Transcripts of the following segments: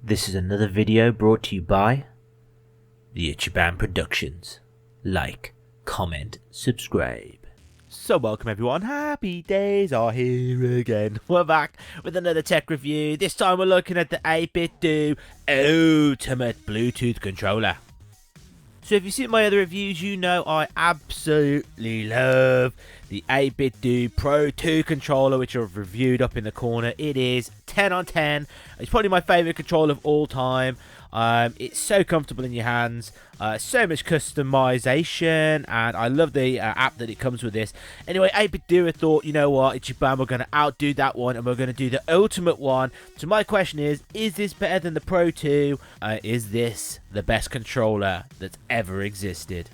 This is another video brought to you by the Ichiban Productions. Like, comment, subscribe. So welcome everyone, happy days are here again. We're back with another tech review. This time we're looking at the 8BitDo Ultimate Bluetooth Controller. So if you've seen my other reviews, you know I absolutely love the 8BitDo Pro 2 controller, which I've reviewed up in the corner. It is 10 on 10. It's probably my favourite controller of all time. It's so comfortable in your hands, so much customization, and I love the app that it comes with this. Anyway, 8BitDo thought, you know what, Ichiban, we're going to outdo that one, and we're going to do the ultimate one. So my question is this better than the Pro 2? Is this the best controller that's ever existed?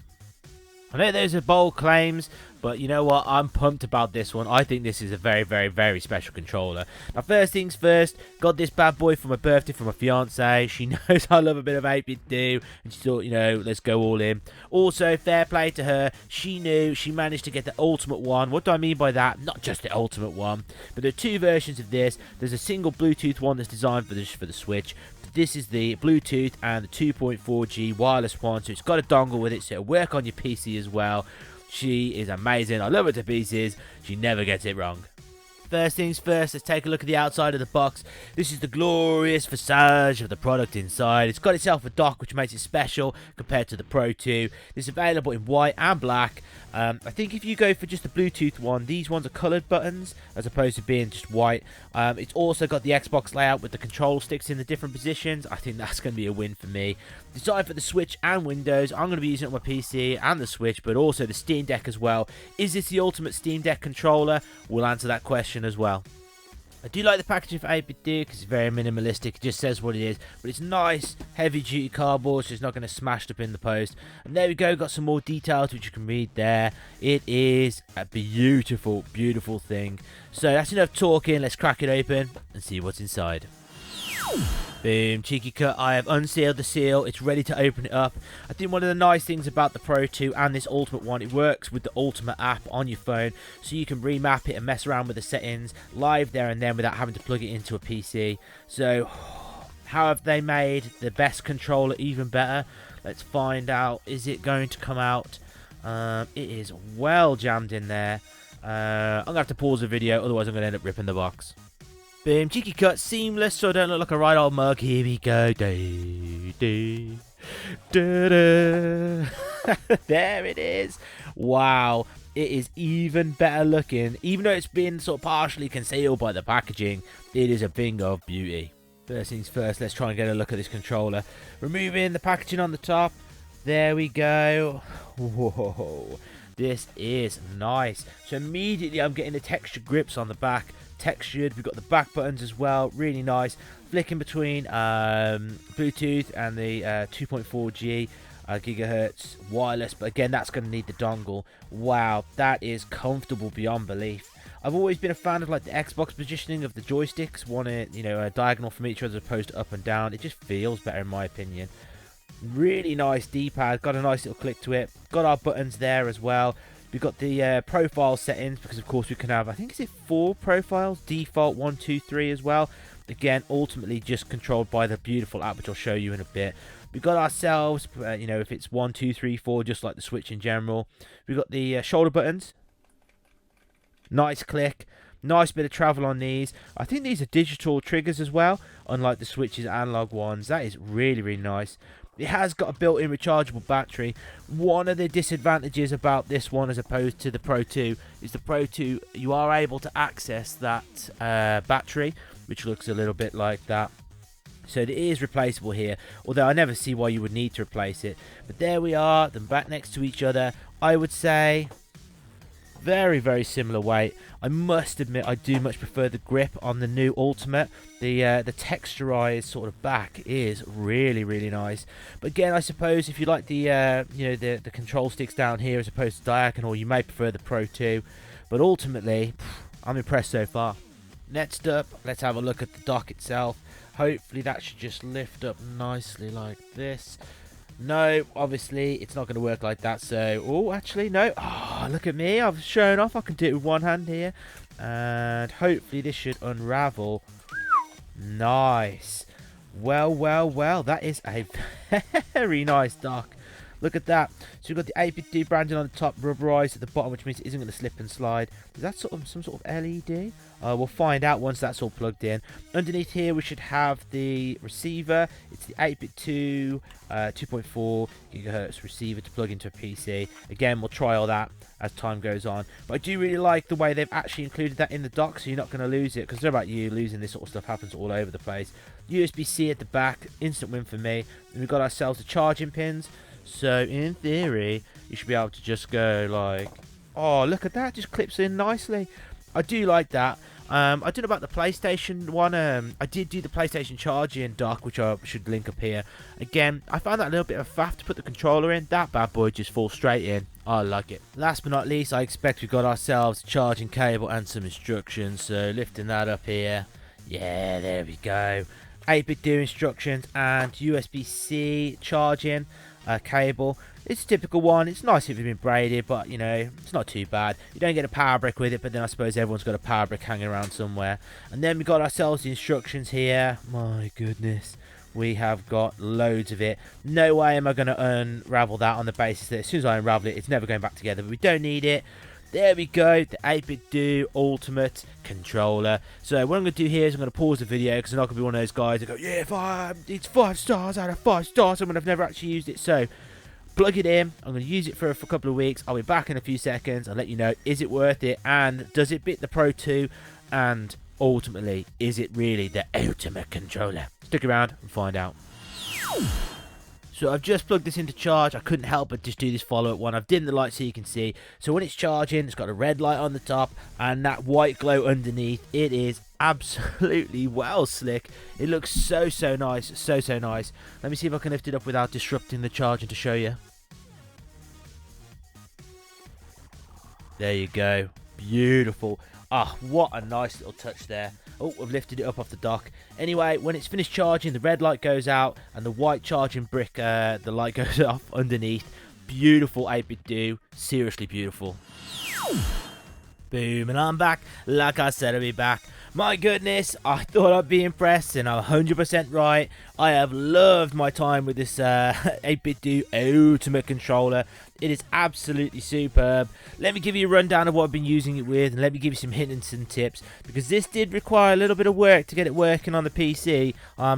I know those are bold claims, but you know what? I'm pumped about this one. I think this is a very, very, very special controller. Now, first things first, got this bad boy for my birthday from my fiance. She knows I love a bit of 8BitDo, and she thought, you know, let's go all in. Also, fair play to her. She knew she managed to get the ultimate one. What do I mean by that? Not just the ultimate one, but there are two versions of this. There's a single Bluetooth one that's designed for the Switch. This is the Bluetooth and the 2.4G wireless one, so it's got a dongle with it, so it'll work on your PC as well. She is amazing. I love her to pieces. She never gets it wrong. First things first, let's take a look at the outside of the box. This is the glorious visage of the product inside. It's got itself a dock, which makes it special compared to the Pro 2. It's available in white and black. I think if you go for just the Bluetooth one, these ones are coloured buttons as opposed to being just white. It's also got the Xbox layout with the control sticks in the different positions. I think that's going to be a win for me. Designed for the Switch and Windows. I'm going to be using it on my PC and the Switch, but also the Steam Deck as well. Is this the ultimate Steam Deck controller? We'll answer that question as well. I do like the packaging for 8BitDo because it's very minimalistic. It just says what it is, but it's nice, heavy-duty cardboard, so it's not going to smash up in the post. And there we go, got some more details which you can read there. It is a beautiful, beautiful thing. So that's enough talking. Let's crack it open and see what's inside. Boom, cheeky cut. I have unsealed the seal. It's ready to open it up. I think one of the nice things about the Pro 2 and this Ultimate one, it works with the Ultimate app on your phone, so you can remap it and mess around with the settings live there and then without having to plug it into a PC. So, how have they made the best controller even better? Let's find out. Is it going to come out? It is well jammed in there. I'm going to have to pause the video, otherwise I'm going to end up ripping the box. Boom, cheeky cut, seamless, so I don't look like a right old mug. Here we go. There it is. Wow, it is even better looking. Even though it's been sort of partially concealed by the packaging, it is a thing of beauty. First things first, let's try and get a look at this controller. Removing the packaging on the top. There we go. Whoa, this is nice. So immediately I'm getting the texture grips on the back. Textured. We've got the back buttons as well, really nice. Flicking between Bluetooth and the 2.4G gigahertz wireless, but again that's going to need the dongle. Wow, that is comfortable beyond belief. I've always been a fan of like the Xbox positioning of the joysticks, one diagonal from each other as opposed to up and down. It just feels better in my opinion. Really nice D-pad, got a nice little click to it. Got our buttons there as well. We've got the profile settings because, of course, we can have, I think, is it 4 profiles? Default 1, 2, 3 as well. Again, ultimately just controlled by the beautiful app, which I'll show you in a bit. We've got ourselves, if it's 1, 2, 3, 4, just like the Switch in general. We've got the shoulder buttons. Nice click. Nice bit of travel on these. I think these are digital triggers as well, unlike the Switch's analog ones. That is really, really nice. It has got a built-in rechargeable battery. One of the disadvantages about this one as opposed to the Pro 2 is the Pro 2, you are able to access that battery, which looks a little bit like that. So it is replaceable here, although I never see why you would need to replace it. But there we are, them back next to each other. I would say very, very similar weight. I must admit I do much prefer the grip on the new Ultimate. The texturized sort of back is really, really nice. But again, I suppose if you like the the control sticks down here as opposed to diagonal, you may prefer the Pro 2. But ultimately, I'm impressed so far. Next up, let's have a look at the dock itself. Hopefully that should just lift up nicely like this. No, obviously it's not going to work like that. So, oh, actually no. Oh, look at me, I've shown off I can do it with one hand here, and hopefully this should unravel. Nice. Well, that is a very nice dock. Look at that. So we've got the 8BitDo branding on the top, rubberized at the bottom, which means it isn't going to slip and slide. Is that some sort of LED? We'll find out once that's all plugged in. Underneath here, we should have the receiver. It's the 8BitDo 2.4 gigahertz receiver to plug into a PC. Again, we'll try all that as time goes on. But I do really like the way they've actually included that in the dock, so you're not going to lose it. Because I don't know about you, losing this sort of stuff happens all over the place. USB-C at the back, instant win for me. And we've got ourselves the charging pins. So in theory, you should be able to just go like, oh, look at that, just clips in nicely. I do like that. I don't know about the PlayStation one. I did do the PlayStation charging dock, which I should link up here. Again, I found that a little bit of faff to put the controller in. That bad boy just falls straight in. I like it. Last but not least, I expect we've got ourselves a charging cable and some instructions. So lifting that up here. Yeah, there we go. 8BitDo instructions and USB-C charging cable. It's a typical one. It's nice if it's been braided, but you know, it's not too bad. You don't get a power brick with it, but then I suppose everyone's got a power brick hanging around somewhere. And then we got ourselves the instructions here. My goodness, we have got loads of it. No way am I going to unravel that on the basis that as soon as I unravel it, it's never going back together. But we don't need it. There we go, the 8BitDo Ultimate Controller. So what I'm going to do here is I'm going to pause the video because I'm not going to be one of those guys that go, yeah, it's 5 stars out of 5 stars, and I've never actually used it. So plug it in. I'm going to use it for a couple of weeks. I'll be back in a few seconds. I'll let you know, is it worth it, and does it beat the Pro 2, and ultimately, is it really the ultimate controller? Stick around and find out. So I've just plugged this into charge. I couldn't help but just do this follow-up one. I've dimmed the light so you can see. So when it's charging, it's got a red light on the top and that white glow underneath. It is absolutely well slick. It looks so nice. So nice. Let me see if I can lift it up without disrupting the charging to show you. There you go. Beautiful. Ah, what a nice little touch there. Oh, I've lifted it up off the dock. Anyway, when it's finished charging, the red light goes out and the white charging brick, the light goes off underneath. Beautiful 8BitDo. Seriously beautiful. Boom, and I'm back. Like I said, I'll be back. My goodness, I thought I'd be impressed, and I'm 100% right. I have loved my time with this 8BitDo Ultimate Controller. It is absolutely superb. Let me give you a rundown of what I've been using it with, and let me give you some hints and tips, because this did require a little bit of work to get it working on the PC.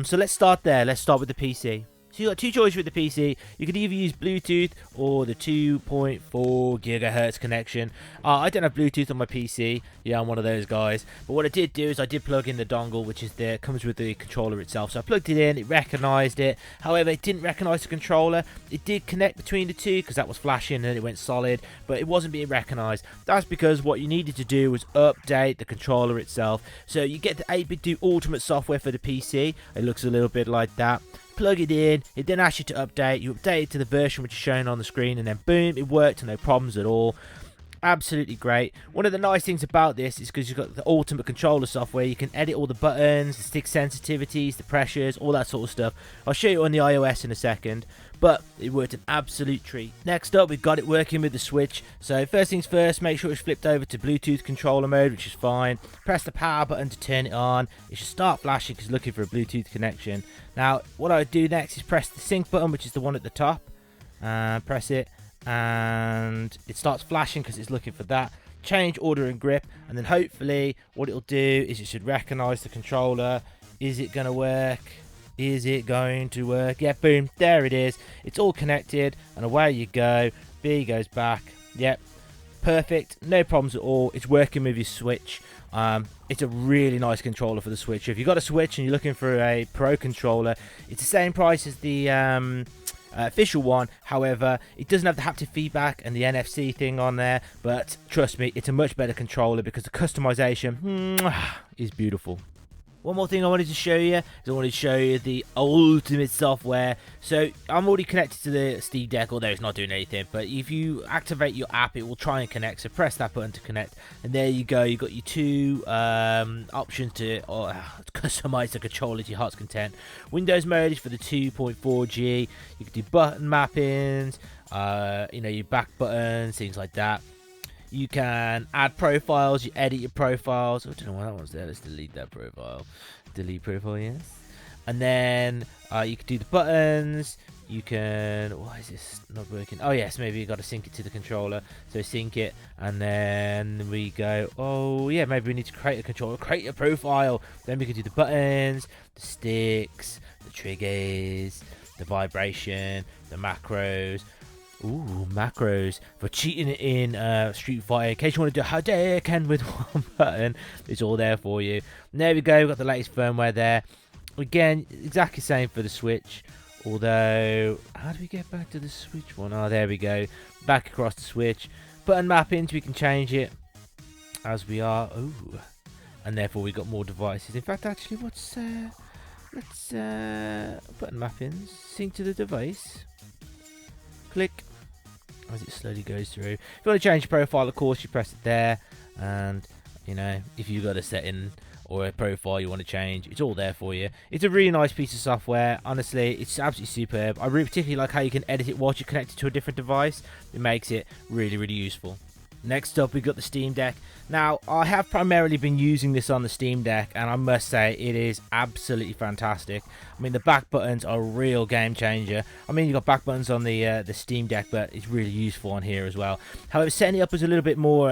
So let's start there. Let's start with the PC. So you've got two choices with the PC. You could either use Bluetooth or the 2.4 gigahertz connection. I don't have Bluetooth on my PC. Yeah, I'm one of those guys. But what I did do is I did plug in the dongle, which is comes with the controller itself. So I plugged it in, it recognised it. However, it didn't recognise the controller. It did connect between the two because that was flashing and it went solid, but it wasn't being recognised. That's because what you needed to do was update the controller itself. So you get the 8BitDo Ultimate software for the PC. It looks a little bit like that. Plug it in, it then asks you to update. You update it to the version which is shown on the screen, and then boom, it worked, no problems at all. Absolutely great. One of the nice things about this is because you've got the Ultimate Controller software, you can edit all the buttons, the stick sensitivities, the pressures, all that sort of stuff. I'll show you on the iOS in a second, but it worked an absolute treat. Next up, we've got it working with the Switch. So first things first, make sure it's flipped over to Bluetooth controller mode, which is fine. Press the power button to turn it on. It should start flashing because it's looking for a Bluetooth connection. Now, what I would do next is press the sync button, which is the one at the top. Press it, and it starts flashing because it's looking for that. Change order and grip, and then hopefully what it'll do is it should recognize the controller. Is it going to work? Is it going to work? Yeah, boom, there it is. It's all connected, and away you go. B goes back. Yep, perfect, no problems at all. It's working with your Switch. It's a really nice controller for the Switch. If you've got a Switch and you're looking for a Pro controller, it's the same price as the official one. However, it doesn't have the haptic feedback and the NFC thing on there, but trust me, it's a much better controller because the customization is beautiful. One more thing I wanted to show you is I wanted to show you the ultimate software. So I'm already connected to the Steam Deck, although it's not doing anything. But if you activate your app, it will try and connect. So press that button to connect, and there you go. You've got your two options to customize the controller to your heart's content. Windows mode is for the 2.4G. You can do button mappings, your back buttons, things like that. You can add profiles, you edit your profiles. I don't know why that one's there. Let's delete that profile. Delete profile, yes. And then you can do the buttons. You can, why is this not working? Oh yes, maybe you got to sync it to the controller. So sync it, and then we go, oh yeah, maybe we need to create a controller, create a profile. Then we can do the buttons, the sticks, the triggers, the vibration, the macros. Ooh, macros for cheating in Street Fighter. In case you want to do Hadouken with one button, it's all there for you. And there we go, we've got the latest firmware there. Again, exactly the same for the Switch. Although, how do we get back to the Switch one? Oh, there we go. Back across the Switch. Button mappings, we can change it as we are. Ooh. And therefore we got more devices. In fact, actually, let's button mappings. Sync to the device. Click. As it slowly goes through. If you want to change your profile, of course, you press it there. And, you know, if you've got a setting or a profile you want to change, it's all there for you. It's a really nice piece of software. Honestly, it's absolutely superb. I really particularly like how you can edit it whilst you're connected to a different device. It makes it really, really useful. Next up, we've got the Steam Deck. Now, I have primarily been using this on the Steam Deck, and I must say it is absolutely fantastic. I mean, the back buttons are a real game changer. I mean, you've got back buttons on the Steam Deck, but it's really useful on here as well. However, setting it up is a little bit more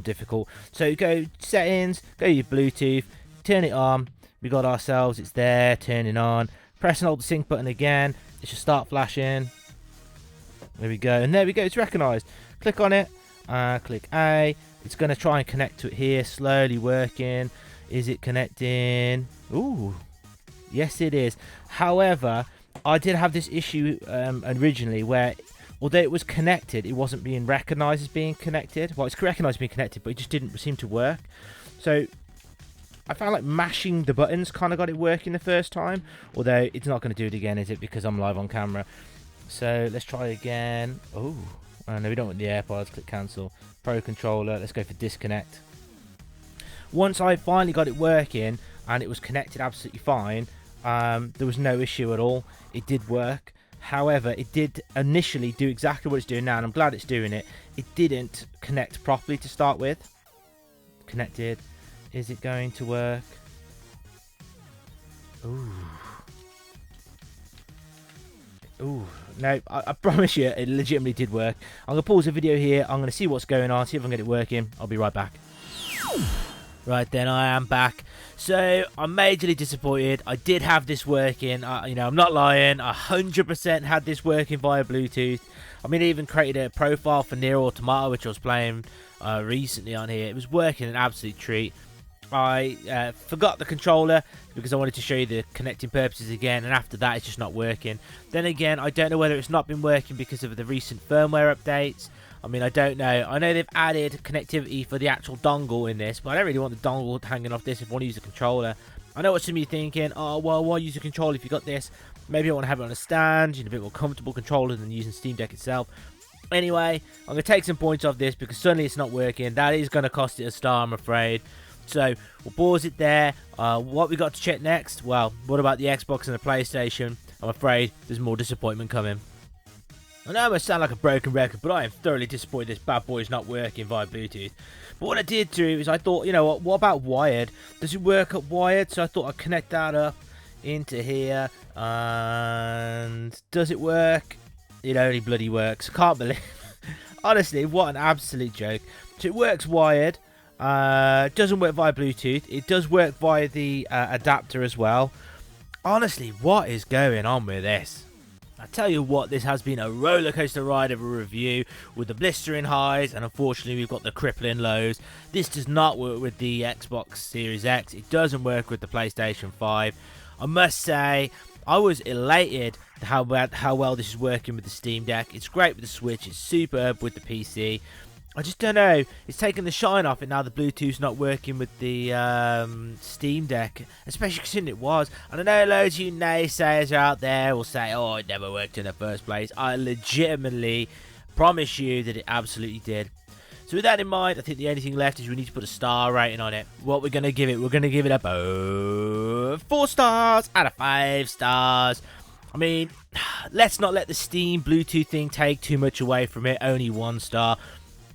difficult. So go settings, go to your Bluetooth, turn it on. We got ourselves, it's there, turning on. Press and hold the sync button again. It should start flashing. There we go, and there we go. It's recognised. Click on it. Click A. It's going to try and connect to it here, slowly working. Is it connecting? Ooh, yes it is. However, I did have this issue originally where, although it was connected, it wasn't being recognised as being connected. Well, it's recognised as being connected, but it just didn't seem to work. So I found like mashing the buttons kind of got it working the first time, although it's not going to do it again, is it? Because I'm live on camera. So let's try again. Oh. Oh, no, we don't want the AirPods. Click cancel. Pro controller. Let's go for disconnect. Once I finally got it working and it was connected absolutely fine, there was no issue at all. It did work. However, it did initially do exactly what it's doing now, and I'm glad it's doing it. It didn't connect properly to start with. Connected. Is it going to work? Ooh. Ooh, no, I promise you, it legitimately did work. I'm going to pause the video here. I'm going to see what's going on, see if I can get it working. I'll be right back. Right then, I am back. So, I'm majorly disappointed. I did have this working. You know, I'm not lying. I 100% had this working via Bluetooth. I mean, I even created a profile for Nier Automata, which I was playing recently on here. It was working an absolute treat. I forgot the controller because I wanted to show you the connecting purposes again, and after that it's just not working. Then again, I don't know whether it's not been working because of the recent firmware updates. I mean, I don't know. I know they've added connectivity for the actual dongle in this, but I don't really want the dongle hanging off this if I want to use the controller. I know what some of you are thinking, oh well, why use a controller if you got this? Maybe I want to have it on a stand, a bit more comfortable controller than using Steam Deck itself. Anyway, I'm going to take some points off this because suddenly it's not working. That is going to cost it a star, I'm afraid. So, we'll pause it there. What we got to check next? Well, what about the Xbox and the PlayStation? I'm afraid there's more disappointment coming. I know I must sound like a broken record, but I am thoroughly disappointed this bad boy is not working via Bluetooth. But what I did do is I thought, you know what about wired? Does it work up wired? So I thought I'd connect that up into here. And does it work? It only bloody works. I can't believe it. Honestly, what an absolute joke. So it works wired. Doesn't work via Bluetooth. It does work via the adapter as well. Honestly, what is going on with this? I tell you what, this has been a roller coaster ride of a review with the blistering highs, and unfortunately we've got the crippling lows. This does not work with the Xbox Series X. It doesn't work with the PlayStation 5. I must say, I was elated how well this is working with the Steam Deck. It's great with the Switch. It's superb with the PC. I just don't know. It's taken the shine off it now. The Bluetooth's not working with the Steam Deck, especially considering it was. And I know loads of you naysayers out there will say, "Oh, it never worked in the first place." I legitimately promise you that it absolutely did. So with that in mind, I think the only thing left is we need to put a star rating on it. What we're gonna give it? We're gonna give it a 4 stars out of 5 stars. I mean, let's not let the Steam Bluetooth thing take too much away from it. Only 1 star.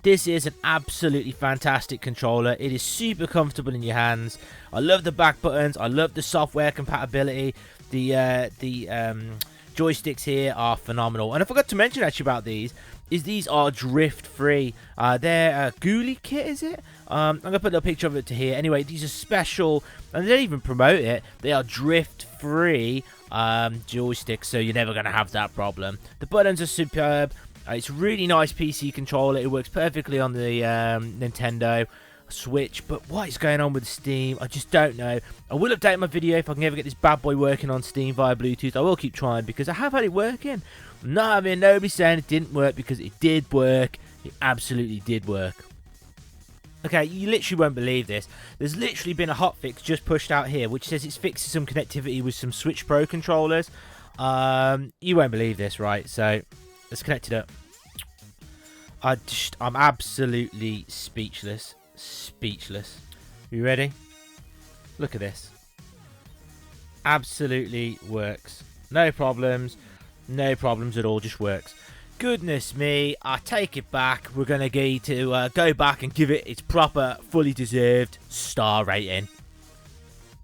This is an absolutely fantastic controller. It is super comfortable in your hands. I love the back buttons. I love the software compatibility. The joysticks here are phenomenal. And I forgot to mention actually about these are drift free. They're a Ghoulie kit, is it? I'm gonna put a picture of it to here. Anyway, these are special, and they don't even promote it. They are drift free joysticks, so you're never gonna have that problem. The buttons are superb. It's a really nice PC controller. It works perfectly on the Nintendo Switch, but what is going on with Steam? I just don't know. I will update my video if I can ever get this bad boy working on Steam via Bluetooth. I will keep trying because I have had it working. I'm not having nobody saying it didn't work, because it did work. It absolutely did work. Okay, you literally won't believe this. There's literally been a hotfix just pushed out here, which says it's fixing some connectivity with some Switch Pro controllers. You won't believe this, right? So let's connect it up. I'm absolutely speechless. Speechless. You ready? Look at this. Absolutely works. No problems. No problems at all. Just works. Goodness me. I take it back. We're going to go back and give it its proper, fully deserved star rating.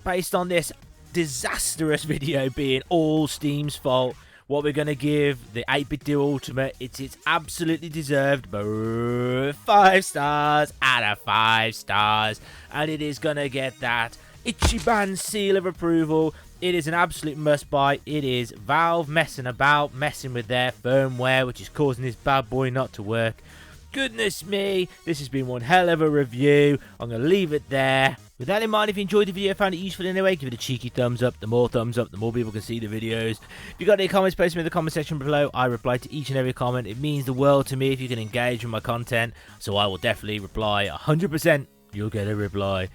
Based on this disastrous video being all Steam's fault, what we're going to give the 8BitDo Ultimate, it's absolutely deserved 5 stars out of 5 stars. And it is going to get that Ichiban seal of approval. It is an absolute must buy. It is Valve messing with their firmware, which is causing this bad boy not to work. Goodness me, this has been one hell of a review. I'm going to leave it there. With that in mind, if you enjoyed the video, found it useful in any way, give it a cheeky thumbs up. The more thumbs up, the more people can see the videos. If you got any comments, post them in the comment section below. I reply to each and every comment. It means the world to me if you can engage with my content. So I will definitely reply 100%. You'll get a reply.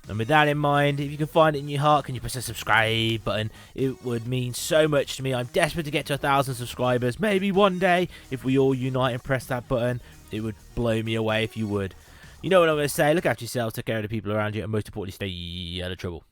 And with that in mind, if you can find it in your heart, can you press the subscribe button? It would mean so much to me. I'm desperate to get to 1,000 subscribers. Maybe one day, if we all unite and press that button, it would blow me away if you would. You know what I'm going to say. Look after yourselves, take care of the people around you, and most importantly, stay out of trouble.